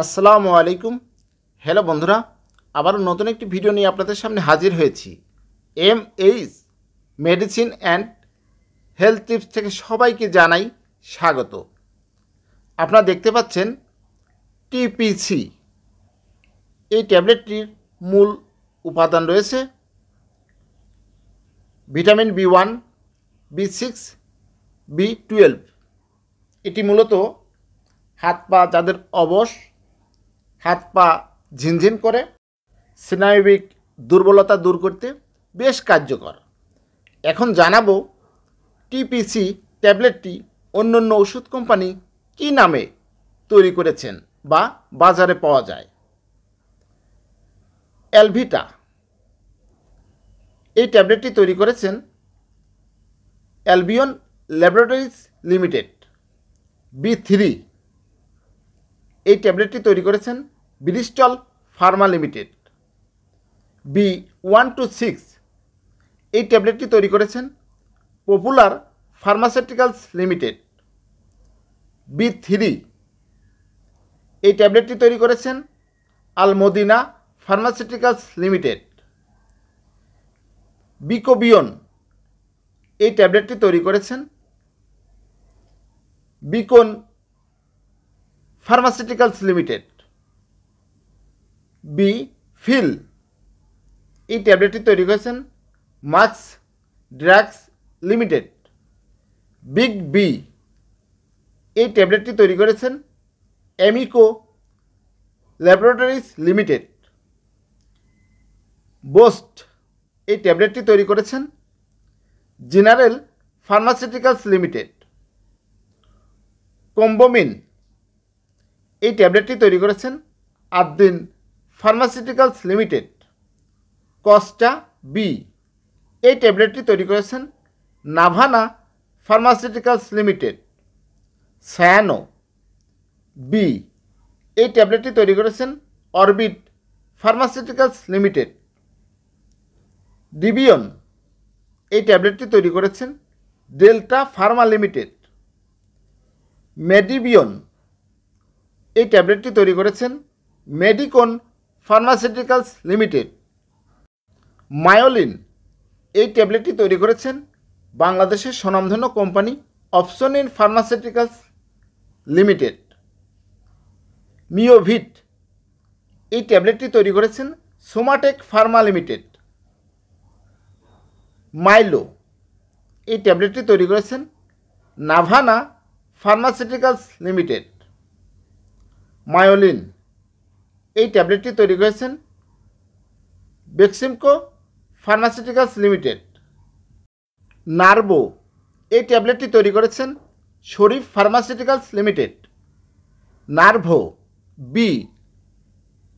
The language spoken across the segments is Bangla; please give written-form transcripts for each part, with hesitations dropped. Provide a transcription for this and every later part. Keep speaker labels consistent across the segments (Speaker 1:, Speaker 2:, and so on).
Speaker 1: আসসালামু আলাইকুম। হ্যালো বন্ধুরা, আবারও নতুন একটি ভিডিও নিয়ে আপনাদের সামনে হাজির হয়েছি। MH medicine and health tips থেকে সবাইকে জানাই স্বাগত। আপনারা দেখতে পাচ্ছেন টিপিসি। এই ট্যাবলেটটির মূল উপাদান রয়েছে ভিটামিন বি1, বি6, বি12। এটি মূলত হাত পা যাদের অবশ, হাত পা ঝিনঝিন করে, স্নায়বিক দুর্বলতা দূর করতে বেশ কার্যকর। এখন জানাবো টিপিসি ট্যাবলেটটি অন্যান্য ওষুধ কোম্পানি কী নামে তৈরি করেছেন বা বাজারে পাওয়া যায়। অ্যালভিটা এই ট্যাবলেটটি তৈরি করেছেন অ্যালবিয়ন ল্যাবরেটরিজ লিমিটেড। বি3 এই ট্যাবলেটটি তৈরি করেছেন Bristol Pharma limited. B one to 6 এই ট্যাবলেটটি তৈরি করেছেন পপুলার ফার্মাসিউটিক্যালস লিমিটেড। বি3 এই ট্যাবলেটটি তৈরি করেছেন আলমদিনা ফার্মাসিউটিক্যালস লিমিটেড। বিকোবিয়ন এই ট্যাবলেটটি তৈরি করেছেন বিকন ফার্মাসিউটিক্যালস লিমিটেড। বি-ফিল এই ট্যাবলেটটি তৈরি করেছেন মাক্স ড্রাগস লিমিটেড। বিগ বি এই ট্যাবলেটটি তৈরি করেছেন অ্যামিকো ল্যাবরেটরিজ লিমিটেড। বোস্ট এই ট্যাবলেটটি তৈরি করেছেন জেনারেল ফার্মাসিউটিক্যালস লিমিটেড। কম্বোমিন এই ট্যাবলেটটি তৈরি করেছেন Addin pharmaceuticals limited. Costa B এই ট্যাবলেটটি তৈরি করেছেন Navana pharmaceuticals limited. Cyano B এই ট্যাবলেটটি তৈরি করেছেন অরবিট ফার্মাসিউটিক্যালস লিমিটেড। ডিবিয়ন এই ট্যাবলেটটি তৈরি করেছেন ডেল্টা ফার্মা লিমিটেড। মেডিবিয়ন এই ট্যাবলেটটি তৈরি করেছেন মেডিকন ফার্মাসিউটিক্যালস লিমিটেড। মায়োলিন এই ট্যাবলেটটি তৈরি করেছেন বাংলাদেশের স্বনামধন্য কোম্পানি অপশন ফার্মাসিউটিক্যালস লিমিটেড। মিওভিট এই ট্যাবলেটটি তৈরি করেছেন সোমাটেক ফার্মা লিমিটেড। মাইলো এই ট্যাবলেটটি তৈরি করেছেন নাভানা ফার্মাসিউটিক্যালস লিমিটেড। মায়োলিন এই ট্যাবলেটটি তৈরি করেছেন বেক্সিমকো ফার্মাসিউটিক্যালস লিমিটেড। নার্ভো এই ট্যাবলেটটি তৈরি করেছেন শরীফ ফার্মাসিউটিক্যালস লিমিটেড। নার্ভো বি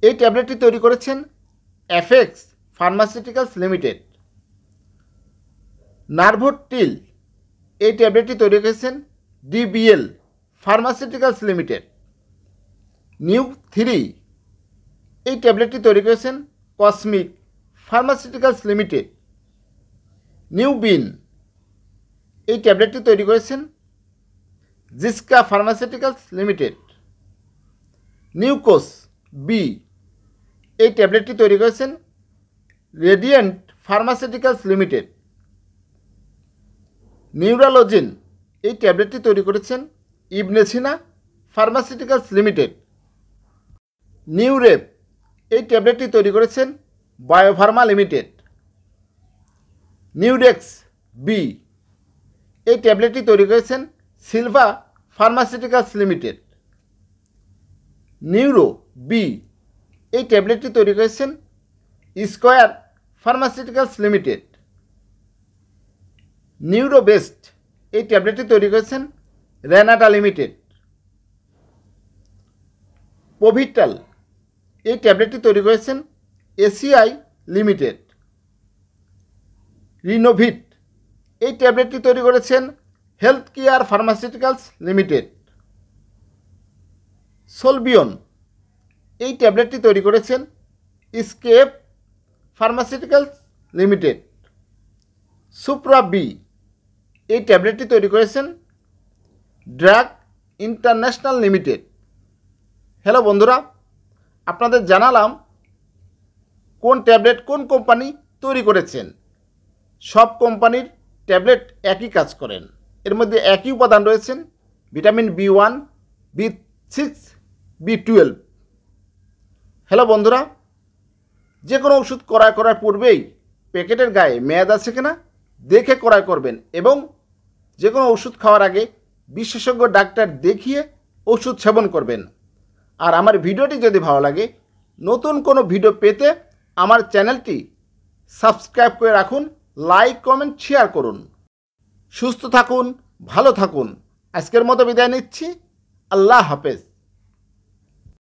Speaker 1: এই ট্যাবলেটটি তৈরি করেছেন এফেক্স ফার্মাসিউটিক্যালস লিমিটেড। নার্ভোটিল এই ট্যাবলেটটি তৈরি করেছেন ডিবিএল ফার্মাসিউটিক্যালস লিমিটেড। নিউ3 এই ট্যাবলেটটি তৈরি করেছেন কসমিক ফার্মাসিউটিক্যালস লিমিটেড। নিউবিন এই ট্যাবলেটটি তৈরি করেছেন জিসকা ফার্মাসিউটিক্যালস লিমিটেড। নিউকোস বি এই ট্যাবলেটটি তৈরি করেছেন রেডিয়েন্ট ফার্মাসিউটিক্যালস লিমিটেড। নিউরালোজিন এই ট্যাবলেটটি তৈরি করেছেন ইবনে সিনা ফার্মাসিউটিক্যালস লিমিটেড। নিউরেপ এই ট্যাবলেটটি তৈরি করেছেন বায়োফার্মা লিমিটেড। নিউডেক্স বি এই ট্যাবলেটটি তৈরি করেছেন Silva pharmaceuticals limited. Neuro B এই ট্যাবলেটটি তৈরি করেছেন স্কোয়ার ফার্মাসিউটিক্যালস লিমিটেড। নিউরোবেস্ট এই ট্যাবলেটটি তৈরি করেছেন রেনাটা লিমিটেড। পোভিটাল এই ট্যাবলেটটি তৈরি করেছেন এসিআই লিমিটেড। রিনোভিট এই ট্যাবলেটটি তৈরি করেছেন health care pharmaceuticals limited. Solbion এই ট্যাবলেটটি তৈরি করেছেন স্কেপ ফার্মাসিউটিক্যালস লিমিটেড। সুপ্রা বি এই ট্যাবলেটটি তৈরি করেছেন ড্রাগ ইন্টারন্যাশনাল লিমিটেড। হ্যালো বন্ধুরা, আপনাদের জানালাম কোন ট্যাবলেট কোন কোম্পানি তৈরি করেছেন। সব কোম্পানির ট্যাবলেট একই কাজ করেন, এর মধ্যে একই উপাদান রয়েছেন vitamin B1, B6, B12। Hello বন্ধুরা, যে কোনো ওষুধ ক্রয় করার পূর্বেই প্যাকেটের গায়ে মেয়াদ আছে কিনা দেখে ক্রয় করবেন এবং যে কোনো ওষুধ খাওয়ার আগে বিশেষজ্ঞ ডাক্তার দেখিয়ে ওষুধ সেবন করবেন। আর আমার ভিডিওটি যদি ভালো লাগে, নতুন কোনো ভিডিও পেতে আমার চ্যানেলটি সাবস্ক্রাইব করে রাখুন, লাইক কমেন্ট শেয়ার করুন। সুস্থ থাকুন, ভালো থাকুন। আজকের মতো বিদায় নিচ্ছি। আল্লাহ হাফেজ।